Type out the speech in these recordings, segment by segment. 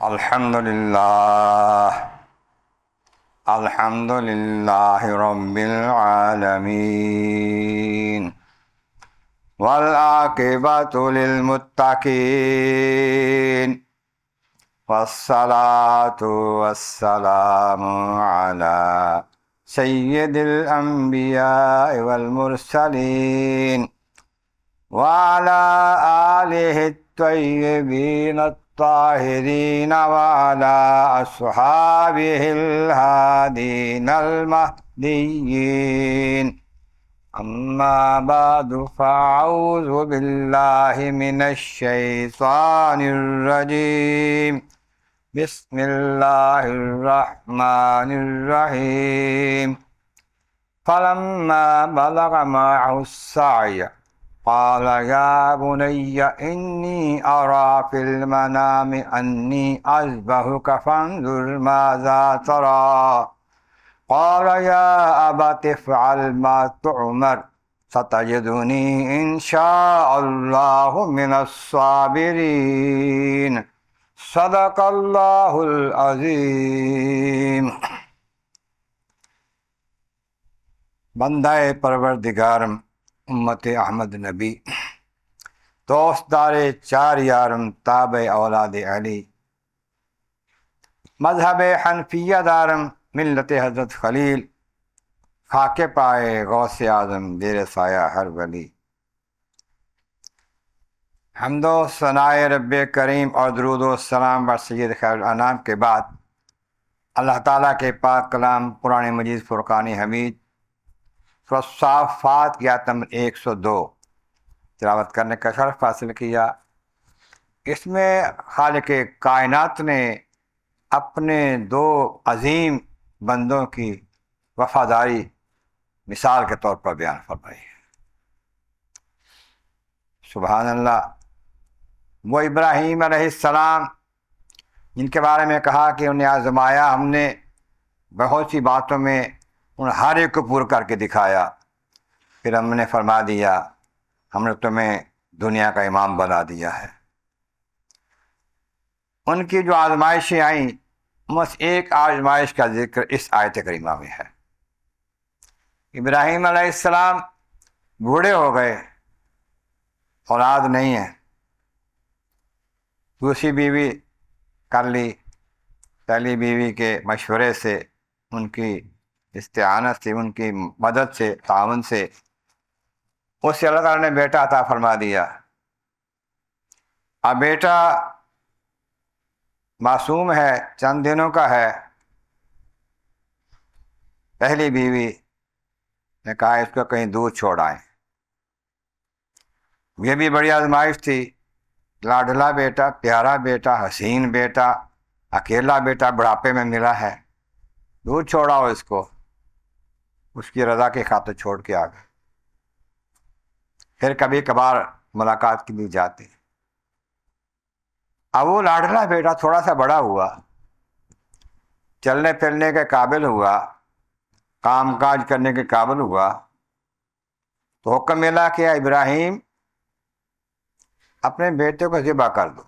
الحمد للہ رب العالمین والعاقبۃ للمتقین والصلاة والسلام علی سید الانبیاء والمرسلین وعلى آلہ الطیبین الطاہرین وعلى اصحابہ الہادین المہدیین اما بعد فاعوذ باللہ من الشیطان الرجیم بسم اللہ الرحمن الرحیم فلما بلغ معه السعی قال یا بنی انی ارى فی المنام انی اذبحک فانظر ماذا تری قال یا ابت افعل ما تؤمر ستجدنی ان شاء اللہ من الصابرین صدق اللہ العظیم۔ بندہ پروردگارم امت احمد نبی دوست دار چار یارم تابع اولاد علی مذہب حنفیہ دارم ملت حضرت خلیل خاک پائے غوث اعظم زیر سایہ ہر ولی۔ حمد و ثناء رب کریم اور درود و سلام بر سید خیر الانام کے بعد اللہ تعالیٰ کے پاک کلام قرآن مجید فرقان حمید سورۃ الصافات کی آیت نمبر 102 تلاوت کرنے کا شرف حاصل کیا۔ اس میں خالق کائنات نے اپنے دو عظیم بندوں کی وفاداری مثال کے طور پر بیان فرمائی ہے۔ سبحان اللہ۔ وہ ابراہیم علیہ السلام جن کے بارے میں کہا کہ انہیں آزمایا ہم نے بہت سی باتوں میں، ان ہر ایک کو پورا کر کے دکھایا، پھر ہم نے فرما دیا ہم نے تمہیں دنیا کا امام بنا دیا ہے۔ ان کی جو آزمائشیں آئیں بس ایک آزمائش کا ذکر اس آیت کریمہ میں ہے۔ ابراہیم علیہ السلام بوڑھے ہو گئے، اولاد نہیں ہے، دوسری بیوی کر لی، پہلی بیوی کے مشورے سے، ان کی استعانت سے، ان کی مدد سے، تعاون سے اس سے اللہ تعالیٰ نے بیٹا عطا فرما دیا۔ اب بیٹا معصوم ہے، چند دنوں کا ہے۔ پہلی بیوی نے کہا اس کو کہیں دور چھوڑ آئیں۔ یہ بھی بڑی آزمائش تھی، لاڈلا بیٹا، پیارا بیٹا، حسین بیٹا، اکیلا بیٹا بڑھاپے میں ملا ہے، دور چھوڑاؤ اس کو۔ اس کی رضا کی خاطر چھوڑ کے آ گئے۔ پھر کبھی کبھار ملاقات کے لیے جاتے۔ اب وہ لاڈلا بیٹا تھوڑا سا بڑا ہوا، چلنے پھرنے کے قابل ہوا، کام کاج کرنے کے قابل ہوا، تو حکم ملا کہ ابراہیم اپنے بیٹے کو ذبح کر دو۔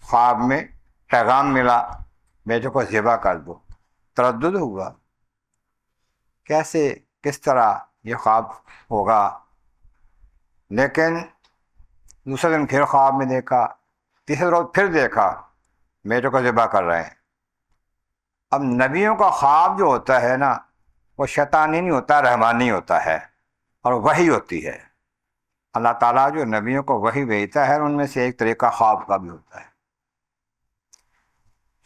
خواب میں پیغام ملا بیٹے کو ذبح کر دو۔ تردد ہوا کیسے، کس طرح یہ خواب ہوگا، لیکن دوسرے دن پھر خواب میں دیکھا، تیسرے روز پھر دیکھا بیٹے کو ذبح کر رہے ہیں۔ اب نبیوں کا خواب جو ہوتا ہے نا، وہ شیطانی نہیں ہوتا، رحمانی ہوتا ہے، اور وحی ہوتی ہے۔ اللہ تعالیٰ جو نبیوں کو وحی بھیجتا ہے ان میں سے ایک طریقہ خواب کا بھی ہوتا ہے۔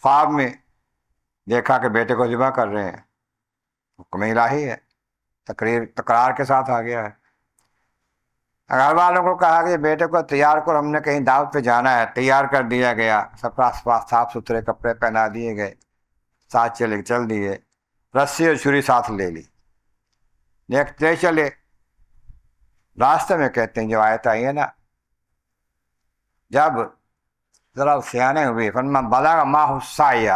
خواب میں دیکھا کہ بیٹے کو ذبح کر رہے ہیں، حکم الہی ہے، تکرار کے ساتھ آ گیا ہے۔ گھر والوں کو کہا کہ بیٹے کو تیار کر، ہم نے کہیں دعوت پہ جانا ہے، تیار کر دیا گیا، سب صاف ستھرے کپڑے پہنا دیے گئے، ساتھ چل دیے، رسی اور چھری ساتھ لے لی، دیکھتے چلے۔ راستے میں کہتے ہیں جو آیت آئی ہے نا، جب ذرا سیانے ہوئے، فلما بلغ معه السعی،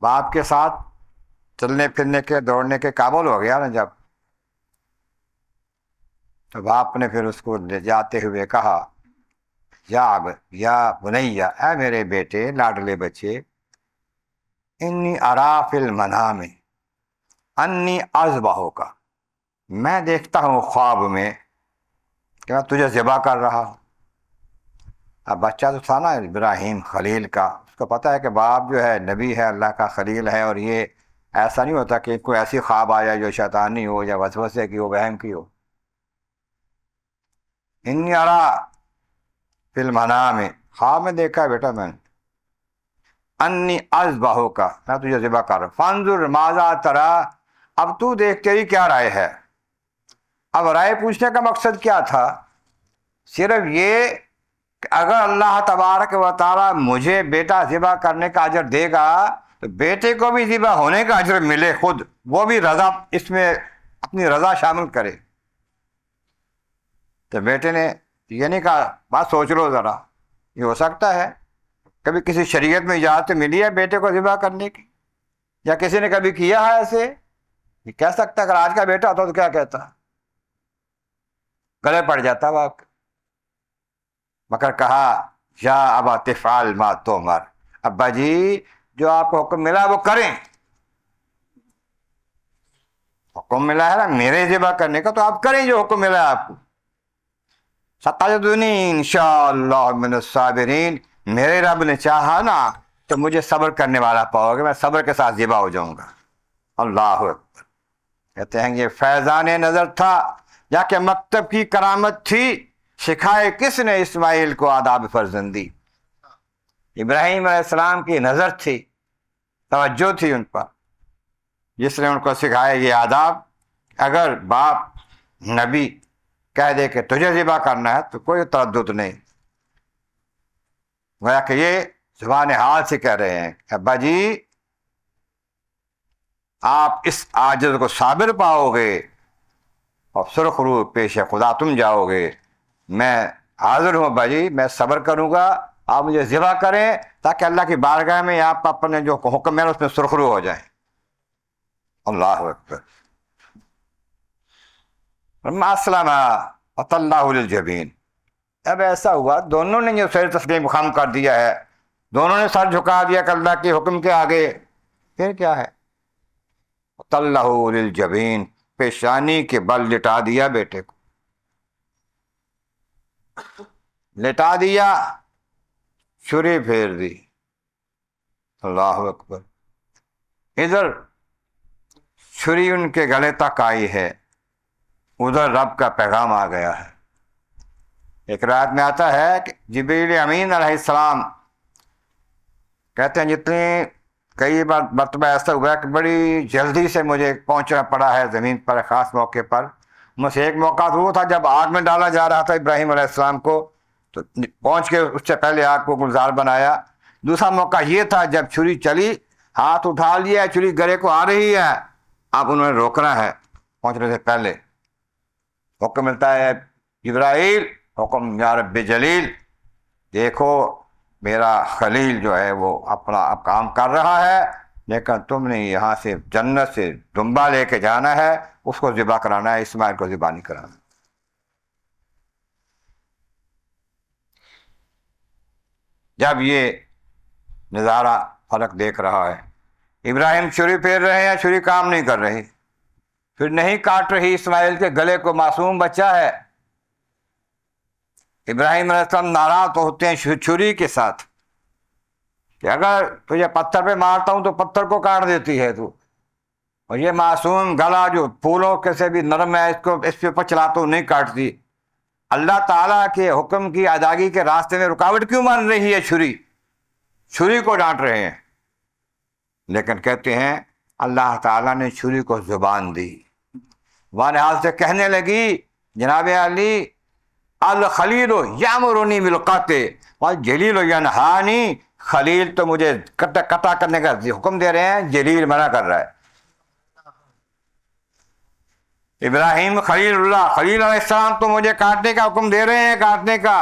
باپ کے ساتھ چلنے پھرنے کے، دوڑنے کے قابل ہو گیا نا جب، تو باپ نے پھر اس کو لے جاتے ہوئے کہا یا بنیا، اے میرے بیٹے لاڈلے بچے، انی ارا فی المنام انی اذبحک، میں دیکھتا ہوں خواب میں کہ میں تجھے ذبح کر رہا ہوں۔ اب بچہ تو تھا نا ابراہیم خلیل کا، اس کو پتہ ہے کہ باپ جو ہے نبی ہے، اللہ کا خلیل ہے، اور یہ ایسا نہیں ہوتا کہ کوئی ایسی خواب آ جائے جو شیطانی ہو یا وسوسے کی ہو، وہم کی ہو۔ انی ارا فی المنام، خواب میں دیکھا ہے بیٹا میں نے، انی اذبحک، میں تجھے ذبح کر رہا ہوں، فانظر ماذا تری، اب تو دیکھ تیری کیا رائے ہے۔ اب رائے پوچھنے کا مقصد کیا تھا؟ صرف یہ کہ اگر اللہ تبارک و تعالیٰ مجھے بیٹا ذبح کرنے کا اجر دے گا تو بیٹے کو بھی ذبح ہونے کا اجر ملے، خود وہ بھی رضا، اس میں اپنی رضا شامل کرے۔ تو بیٹے نے یہ نہیں کہا بات سوچ لو ذرا، یہ ہو سکتا ہے کبھی کسی شریعت میں اجازت ملی ہے بیٹے کو ذبح کرنے کی، یا کسی نے کبھی کیا ہے ایسے؟ یہ کہہ سکتا اگر آج کا بیٹا ہوتا تو کیا کہتا، گلے پڑ جاتا باپ۔ مگر کہا یا ابا تفعل ما تؤمر، ابا جی جو آپ کو حکم ملا وہ کریں، حکم ملا ہے نا میرے ذبح کرنے کا تو آپ کریں جو حکم ملا ہے آپ کو۔ ستجدنی انشاءاللہ من الصابرین، میرے رب نے چاہا نا تو مجھے صبر کرنے والا پاؤ گے، میں صبر کے ساتھ ذبح ہو جاؤں گا۔ اللہ اکبر۔ کہتے ہیں یہ فیضان نظر تھا یا کہ مکتب کی کرامت تھی، سکھائے کس نے اسماعیل کو آداب فرزندی؟ ابراہیم علیہ السلام کی نظر تھی، توجہ تھی ان پر، جس نے ان کو سکھایا یہ آداب۔ اگر باپ نبی کہہ دے کہ تجھے ذبح کرنا ہے تو کوئی تردد نہیں، گویا کہ یہ زبان حال سے کہہ رہے ہیں ابا جی آپ اس عاجز کو صابر پاؤ گے اور سرخ روح پیش خدا تم جاؤ گے۔ میں حاضر ہوں ابا جی، میں صبر کروں گا، آپ مجھے ذبح کریں تاکہ اللہ کی بارگاہ میں آپ اپنے جو حکم ہے اس میں سرخ روح ہو جائیں۔ اللہ اکبر۔ اسلم وتلہ للجبین، اب ایسا ہوا دونوں نے جو سر تسلیم خم کر دیا ہے، دونوں نے سر جھکا دیا کہ اللہ کے حکم کے آگے، پھر کیا ہے؟ وتلہ للجبین، پیشانی کے بل لٹا دیا بیٹے کو، لٹا دیا، چھری پھیر دی۔ اللہ اکبر۔ ادھر چھری ان کے گلے تک آئی ہے، ادھر رب کا پیغام آ گیا ہے۔ ایک رات میں آتا ہے کہ جبریل امین علیہ السلام کہتے ہیں جتنی کئی بار مرتبہ ایسا ہوا ہے کہ بڑی جلدی سے مجھے پہنچنا پڑا ہے زمین پر خاص موقع پر۔ مجھ سے ایک موقع تو وہ تھا جب آگ میں ڈالا جا رہا تھا ابراہیم علیہ السلام کو، تو پہنچ کے اس سے پہلے آگ کو گلزار بنایا۔ دوسرا موقع یہ تھا جب چھری چلی، ہاتھ اٹھا لیا، چھری گلے کو آ رہی ہے، اب انہوں نے روکنا ہے پہنچنے سے پہلے۔ حکم ملتا ہے جبرائیل، حکم یا رب جلیل، دیکھو میرا خلیل جو ہے وہ اپنا اب کام کر رہا ہے، لیکن تم نے یہاں سے جنت سے دمبا لے کے جانا ہے، اس کو ذبح کرانا ہے، اسماعیل کو ذبح نہیں کرانا۔ جب یہ نظارہ فلک دیکھ رہا ہے، ابراہیم چھری پھیر رہے ہیں، چھری کام نہیں کر رہی، پھر نہیں کاٹ رہی اسماعیل کے گلے کو، معصوم بچہ ہے۔ ابراہیم علیہ السلام ناراض تو ہوتے ہیں چھری کے ساتھ کہ اگر تجھے پتھر پہ مارتا ہوں تو پتھر کو کاٹ دیتی ہے تو، اور یہ معصوم گلا جو پھولوں کے سے بھی نرم ہے، اس پہ چلاتا ہوں نہیں کاٹتی۔ اللہ تعالیٰ کے حکم کی ادائیگی کے راستے میں رکاوٹ کیوں بن رہی ہے؟ چھری کو ڈانٹ رہے ہیں، لیکن کہتے ہیں اللہ تعالیٰ نے چھری کو زبان دی، زبان حال سے کہنے لگی جناب علی الخلیل یامرنی بالقطع والجلیل ینہانی، خلیل تو مجھے قطع کرنے کا حکم دے رہے ہیں، جلیل منع کر رہا ہے۔ ابراہیم خلیل اللہ، خلیل علیہ السلام تو مجھے کاٹنے کا حکم دے رہے ہیں، کاٹنے کا،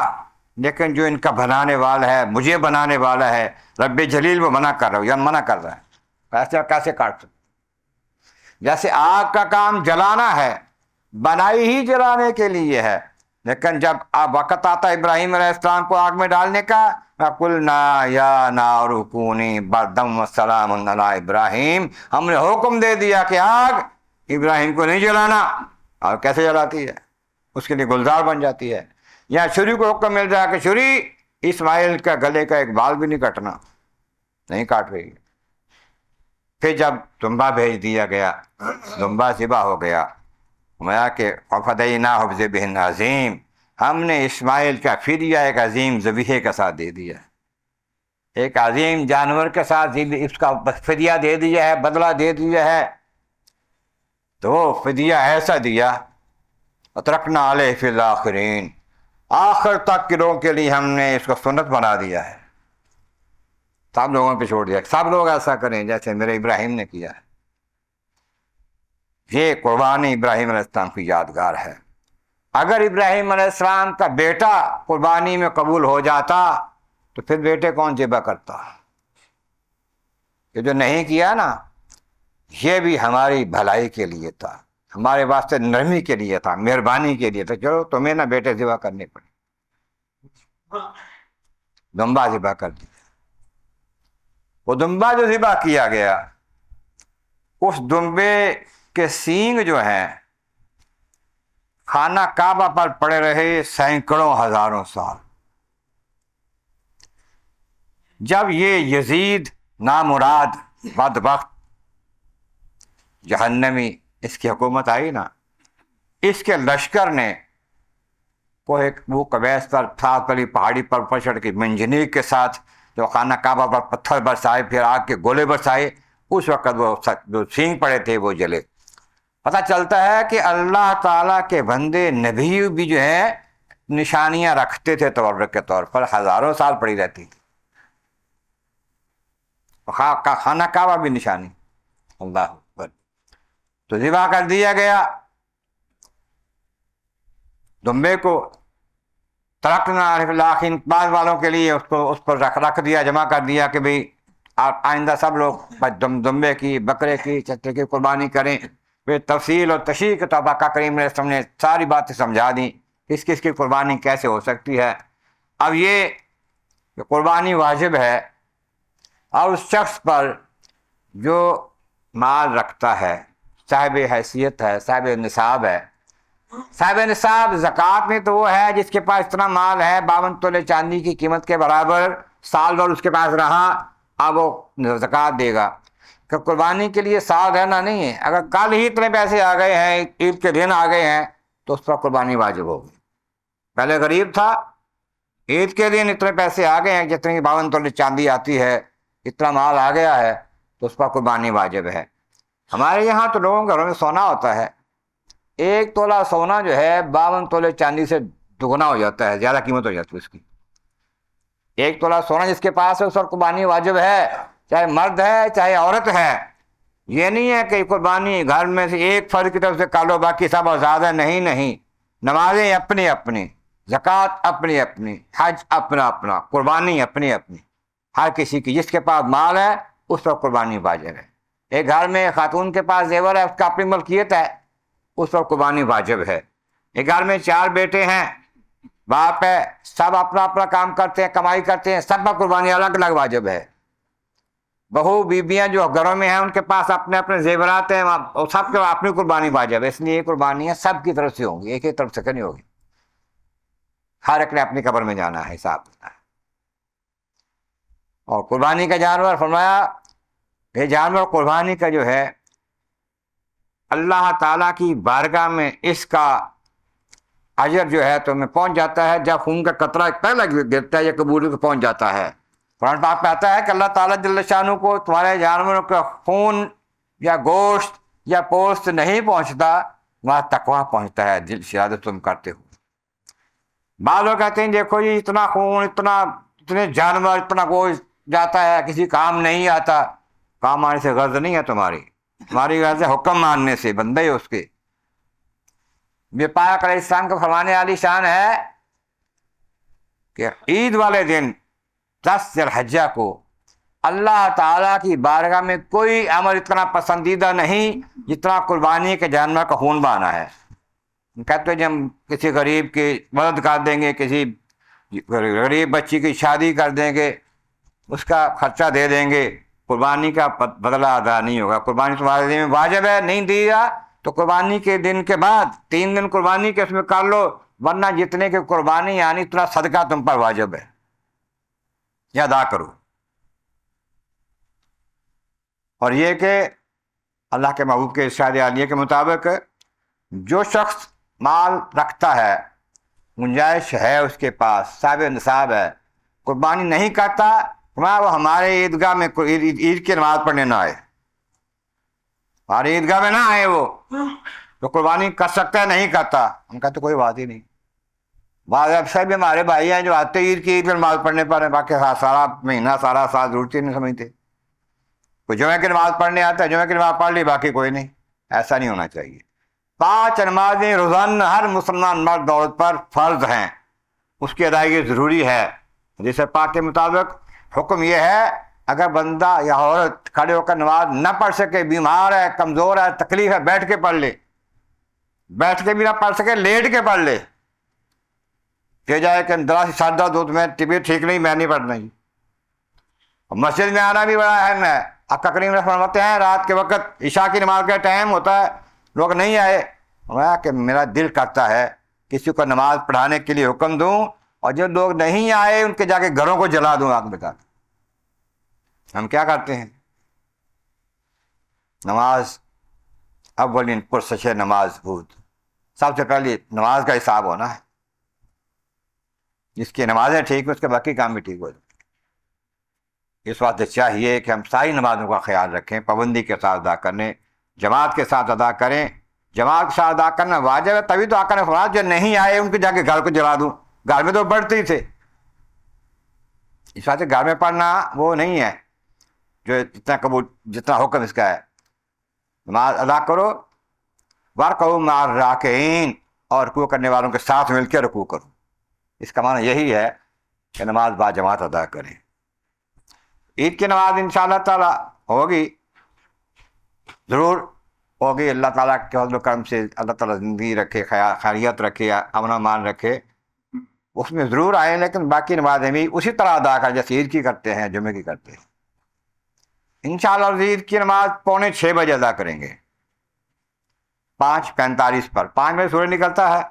لیکن جو ان کا بنانے والا ہے، مجھے بنانے والا ہے رب جلیل، وہ منع کر رہا ہے، یا منع کر رہا ہے۔ ایسے کیسے کاٹ سکتے؟ جیسے آگ کا کام جلانا ہے، بنائی ہی جلانے کے لیے ہے، لیکن جب اب وقت آتا ابراہیم علیہ السلام کو آگ میں ڈالنے کا، قلنا یا نار کونی بردم وسلام علی ابراہیم، ہم نے حکم دے دیا کہ آگ ابراہیم کو نہیں جلانا. اور کیسے جلاتی ہے؟ اس کے لیے گلزار بن جاتی ہے. یا چھری کو حکم مل جائے کہ چھری اسماعیل کا گلے کا ایک بال بھی نہیں کٹنا، نہیں کاٹ رہی. پھر جب دمبا بھیج دیا گیا، دمبا ذبح ہو گیا، میں کہ فدیناہ بذبح عظیم، ہم نے اسماعیل کا فدیہ ایک عظیم ذبیحے کے ساتھ دے دیا، ایک عظیم جانور کے ساتھ اس کا فدیہ دے دیا ہے، بدلہ دے دیا ہے. تو وہ فدیہ ایسا دیا، اترکنا علیہ فی الآخرین، آخر تک کے لوگوں کے لیے ہم نے اس کو سنت بنا دیا ہے، سب لوگوں پہ چھوڑ دیا، سب لوگ ایسا کریں جیسے میرے ابراہیم نے کیا ہے. یہ قربانی ابراہیم علیہ السلام کی یادگار ہے. اگر ابراہیم علیہ السلام کا بیٹا قربانی میں قبول ہو جاتا تو پھر بیٹے کون ذبح کرتا؟ یہ جو نہیں کیا نا، یہ بھی ہماری بھلائی کے لیے تھا، ہمارے واسطے نرمی کے لیے تھا، مہربانی کے لیے تھا. چلو تمہیں نہ بیٹے ذبح کرنے پڑے، دمبا ذبح کر دیا. وہ دمبا جو ذبح کیا گیا، اس دمبے کے سینگ جو ہیں خانہ کعبہ پر پڑے رہے سینکڑوں ہزاروں سال. جب یہ یزید نامراد بدبخت جہنمی اس کی حکومت آئی نا، اس کے لشکر نے وہ قبیس پر سات والی پہاڑی پر چڑھ کے منجنیق کے ساتھ جو خانہ کعبہ پر پتھر برسائے، پھر آگ کے گولے برسائے، اس وقت وہ جو سینگ پڑے تھے وہ جلے. پتہ چلتا ہے کہ اللہ تعالیٰ کے بندے نبی بھی جو ہے نشانیاں رکھتے تھے تورک کے طور پر، ہزاروں سال پڑی رہتی تھی. خانہ کعبہ بھی نشانی. اللہ اکبر. تو ذبح کر دیا گیا دمبے کو، ترکنا علیہ الآخرین، بعض والوں کے لیے اس پر رکھ دیا، جمع کر دیا کہ بھئی آئندہ سب لوگ دمبے کی، بکرے کی، چتے کی قربانی کریں. پھر تفصیل اور تشریح کے طور پر کریم علیہ السلام نے ساری باتیں سمجھا دیں، کس کس کی قربانی کیسے ہو سکتی ہے. اب یہ قربانی واجب ہے، اور اس شخص پر جو مال رکھتا ہے، صاحب حیثیت ہے، صاحب نصاب ہے. صاحب نصاب زکوٰۃ میں تو وہ ہے جس کے پاس اتنا مال ہے 52 تولے چاندی کی قیمت کے برابر، سال بھر اس کے پاس رہا، اب وہ زکوٰۃ دے گا. کہ قربانی کے لیے سال رہنا نہیں ہے. اگر کل ہی اتنے پیسے آ گئے ہیں، عید کے دن آ گئے ہیں، تو اس پر قربانی واجب ہوگی. پہلے غریب تھا، عید کے دن اتنے پیسے آ گئے ہیں، جتنی 52 تولے چاندی آتی ہے، اتنا مال آ گیا ہے، تو اس پر قربانی واجب ہے. ہمارے یہاں تو لوگوں کے گھروں میں سونا ہوتا ہے، 1 تولہ سونا جو ہے 52 تولے چاندی سے دگنا ہو جاتا ہے، زیادہ قیمت ہو جاتی ہے اس کی. 1 تولہ سونا جس کے پاس ہے اس پر قربانی واجب ہے، چاہے مرد ہے چاہے عورت ہے. یہ نہیں ہے کہ قربانی گھر میں سے ایک فرد کی طرف سے کر لو باقی سب آزاد ہے. نہیں، نمازیں اپنی اپنی، زکوٰۃ اپنی اپنی، حج اپنا اپنا، قربانی اپنی اپنی. ہر کسی کی جس کے پاس مال ہے اس پر قربانی واجب ہے. ایک گھر میں خاتون کے پاس زیور ہے، اس کا اپنی ملکیت ہے، اس پر قربانی واجب ہے. ایک گھر میں 4 بیٹے ہیں، باپ ہے، سب اپنا اپنا کام کرتے ہیں، کمائی کرتے ہیں، سب پر قربانی الگ الگ واجب ہے. بہو بیویاں جو گھروں میں ہیں ان کے پاس اپنے اپنے زیورات ہیں، اور سب کے اپنی قربانی واجب ہے. اس لیے یہ قربانیاں سب کی طرف سے ہوں گی، ایک ایک طرف سے نہیں ہوگی. ہر ایک نے اپنی قبر میں جانا ہے، حساب کرنا ہے. اور قربانی کا جانور فرمایا، یہ جانور قربانی کا جو ہے اللہ تعالیٰ کی بارگاہ میں اس کا اجر جو ہے تمہیں پہنچ جاتا ہے جب خون کا قطرہ پہلا گرتا ہے یا قبولی کو پہنچ جاتا ہے. قرآن پاک میں آتا ہے کہ اللہ تعالیٰ جل شانہ کو تمہارے جانوروں کا خون یا گوشت یا پوست نہیں پہنچتا، وہاں تقویٰ پہنچتا ہے، دل شہادت تم کرتے ہو. بعض لوگ کہتے ہیں دیکھو جی اتنا خون، اتنے جانور، اتنا گوشت جاتا ہے، کسی کام نہیں آتا. کام آنے سے غرض نہیں ہے تمہاری غرض ہے حکم ماننے سے، بندے ہی اس کے. یہ پاک علیہ السلام کا فرمانے والی شان ہے کہ عید والے دن 10 ذی الحجہ کو اللہ تعالیٰ کی بارگاہ میں کوئی عمل اتنا پسندیدہ نہیں جتنا قربانی کے جانور کا خون بہانا ہے. کہتے ہیں جب ہم کسی غریب کی مدد کر دیں گے، کسی غریب بچی کی شادی کر دیں گے، اس کا خرچہ دے دیں گے، قربانی کا بدلہ ادا نہیں ہوگا، قربانی تمہارے دن میں واجب ہے، نہیں دیا تو قربانی کے دن کے بعد 3 دن قربانی کے اس میں کر لو، ورنہ جتنے کی قربانی یعنی اتنا صدقہ تم پر واجب ہے، یہ ادا کرو۔ اور یہ کہ اللہ کے محبوب کے ارشاد عالیہ کے مطابق جو شخص مال رکھتا ہے، گنجائش ہے اس کے پاس، صاحب نصاب ہے، قربانی نہیں کرتا، وہ ہمارے عیدگاہ میں عید کی نماز پڑھنے نہ آئے، ہمارے عیدگاہ میں نہ آئے، وہ تو قربانی کر سکتا ہے نہیں کرتا، ہم کہتے کوئی بات ہی نہیں۔ بعض افسر بھی ہمارے بھائی ہیں جو آتے عید کی نماز پڑھنے پر ہیں، باقی سارا مہینہ سارا سال ضرورت ہی نہیں سمجھتے، کوئی جمعہ کی نماز پڑھنے آتا ہے، جمعہ کی نماز پڑھ لی، باقی کوئی نہیں، ایسا نہیں ہونا چاہیے۔ 5 نمازیں روزانہ ہر مسلمان مرد عورت پر فرض ہیں، اس کی ادائیگی ضروری ہے۔ حدیث پاک کے مطابق حکم یہ ہے اگر بندہ یا عورت کھڑے ہو کر نماز نہ پڑھ سکے، بیمار ہے، کمزور ہے، تکلیف ہے، بیٹھ کے پڑھ لے، بیٹھ کے بھی نہ پڑھ سکے لیٹ کے پڑھ لے، کہ جائے کہ ذرا سی سر درد ہو تو میں طبیعت ٹھیک نہیں، میں نہیں پڑھنا جی۔ مسجد میں آنا بھی بڑا اہم ہے۔ آقا کریم صلی اللہ علیہ وسلم فرماتے ہیں رات کے وقت عشاء کی نماز کا ٹائم ہوتا ہے، لوگ نہیں آئے، کہ میرا دل کرتا ہے کسی کو نماز پڑھانے کے لیے حکم دوں، اور جو لوگ نہیں آئے ان کے جا کے گھروں کو جلا دوں آگ بتا کے۔ ہم کیا کرتے ہیں؟ نماز اولین پرسش نماز بود، سب سے پہلے نماز کا حساب ہونا ہے، جس کی نمازیں ٹھیک اس کے باقی کام بھی ٹھیک ہو جائے۔ اس واسطے چاہیے کہ ہم ساری نمازوں کا خیال رکھیں، پابندی کے ساتھ ادا کریں، جماعت کے ساتھ ادا کریں، جماعت کے ساتھ ادا کرنا واجب ہے، تبھی تو آقا نے فرمایا جو نہیں آئے ان کے جا کے گھر کو جلا دوں، گھر میں تو پڑھتے ہی تھے۔ اس واسطے گھر میں پڑھنا وہ نہیں ہے جو جتنا حکم اس کا ہے، نماز ادا کرو، وارکعوا مع الراکعین، اور رکوع کرنے والوں کے ساتھ مل کے رکوع کرو۔ اس کا معنی یہی ہے کہ نماز با جماعت ادا کریں۔ عید کی نماز انشاءاللہ تعالی ہوگی، ضرور ہوگی، اللہ تعالیٰ کے فضل و کرم سے اللہ تعالیٰ زندگی رکھے، خیریت رکھے، امن و امان رکھے، اس میں ضرور آئیں، لیکن باقی نمازیں بھی اسی طرح ادا کریں جیسے عید کی کرتے ہیں، جمعے کی کرتے ہیں۔ انشاءاللہ عید کی نماز 5:45 بجے ادا کریں گے، 5:45 پر، 5 بجے سورج نکلتا ہے،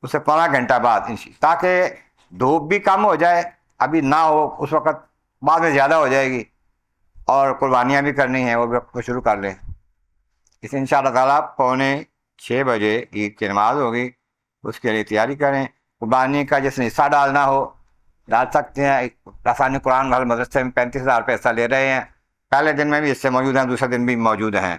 اس سے پورا گھنٹہ بعد، تاکہ دھوپ بھی کم ہو جائے، ابھی نہ ہو اس وقت، بعد میں زیادہ ہو جائے گی، اور قربانیاں بھی کرنی ہیں وہ بھی شروع کر لیں۔ اس ان شاء اللہ تعالیٰ 5:45 بجے عید کی نماز ہوگی، اس کے لیے تیاری کریں۔ قربانی کا جس نے حصہ ڈالنا ہو ڈال سکتے ہیں، رسانی قرآن والے مدرسے میں 35,000 پیسہ لے رہے ہیں، پہلے دن میں بھی حصے موجود ہیں، دوسرے دن بھی موجود ہیں۔